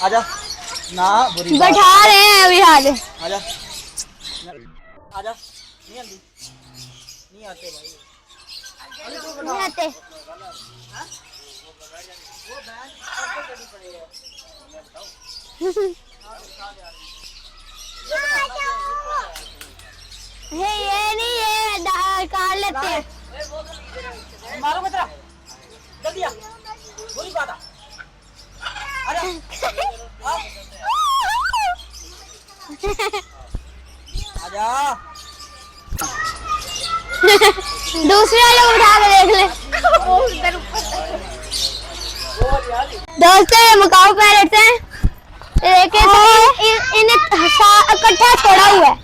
आजा ना बुरी बैठा रहे हैं अभी हाल आजा आजा नहीं आती नहीं आते भाई नहीं आते ये नहीं ये काट लेते हैं मारो मित्रा जल्दी आ बुरी बात आजा आजा दूसरे वाले उठा के देख ले दोस्तों ये मकाऊ पैरेट्स हैं इन्हें इकट्ठा छोड़ा हुआ है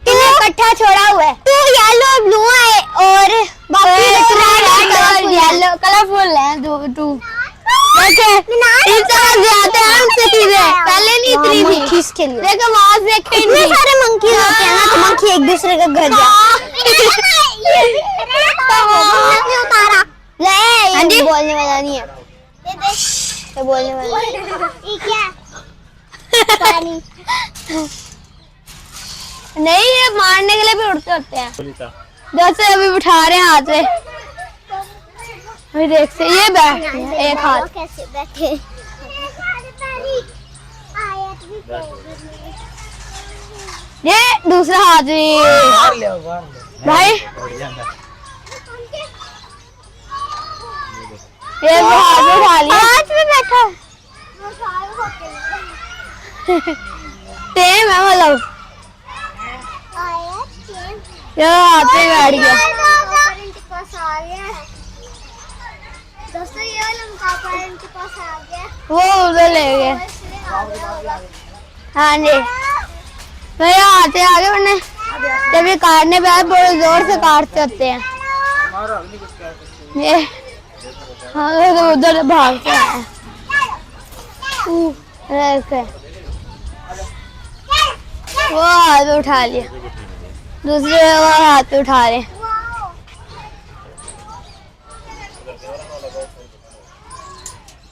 इकट्ठा छोड़ा हुआ है टू येलो ब्लू है और बाकी येलो कलरफुल है टू देखे पहले नहीं इतनी मंकीज के लिए देखो वहां से इतने सारे मंकीज होते हैं ना तो मंकी एक दूसरे का घर उतारा ये बोलने वाला नहीं है ये बोलने वाला ये क्या पानी नहीं ये मारने के लिए भी उड़ते होते हैं जैसे अभी उठा रहे हैं हाथ से अभी देख से ये बैठे हैं एक हाथ कैसे बैठे ये दूसरा हाथ भी भाई ये हाथ में उठा लिया हाथ में बैठा सेम है मतलब ये हाथ में बैठ गया दोस्तों ये वाला मुकाबला इनके पास आ गया वो उधर ले गए हाँ जी मेरे हाथ आगे वरना जब ये काटने पे आए बड़े जोर से काटते होते हैं ये हाँ तो उधर भागते हैं वो हाथ उठा लिया दूसरे वो हाथ उठा रहे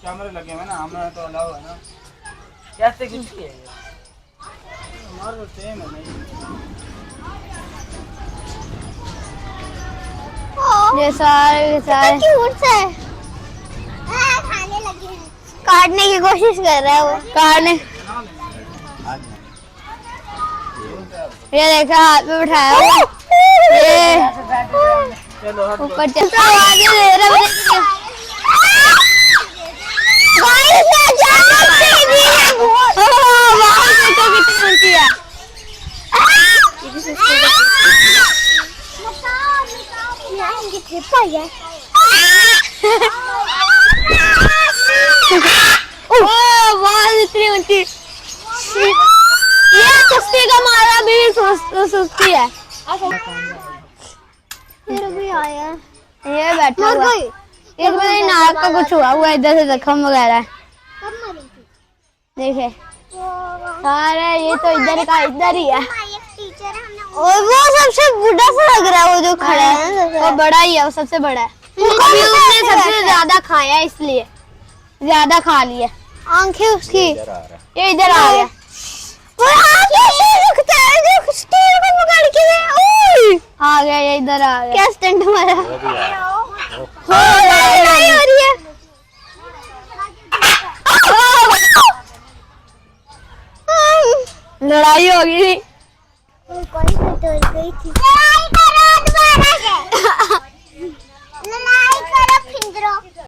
कैमरे लगे हुए ना हमारा तो अलाउ है ना कैसे किसकी है हमारा तो सेम है नहीं ये सारे क्यूट से खाने लगे हैं काटने की कोशिश कर रहा है वो काटने ये देखा हाथ में उठाया हुआ ये ऊपर चलता आगे ले रहा है इतनी ऊंची ये कुश्ती का मारा भी सुस्ती है भी आया ये बैठा हुआ एक बार नाक का कुछ हुआ इधर से जख्म वगैरह देखे अरे ये तो इधर का इधर ही है और वो सबसे बूढ़ा सा लग रहा है वो जो खड़ा है वो बड़ा ही है वो सबसे बड़ा है उसने सबसे ज्यादा खाया इसलिए ज्यादा खा लिया आंखें उसकी ये इधर आ गया आ गया ये इधर आ गया क्या स्टंट मारा लड़ाई हो रही है लड़ाई हो गई थी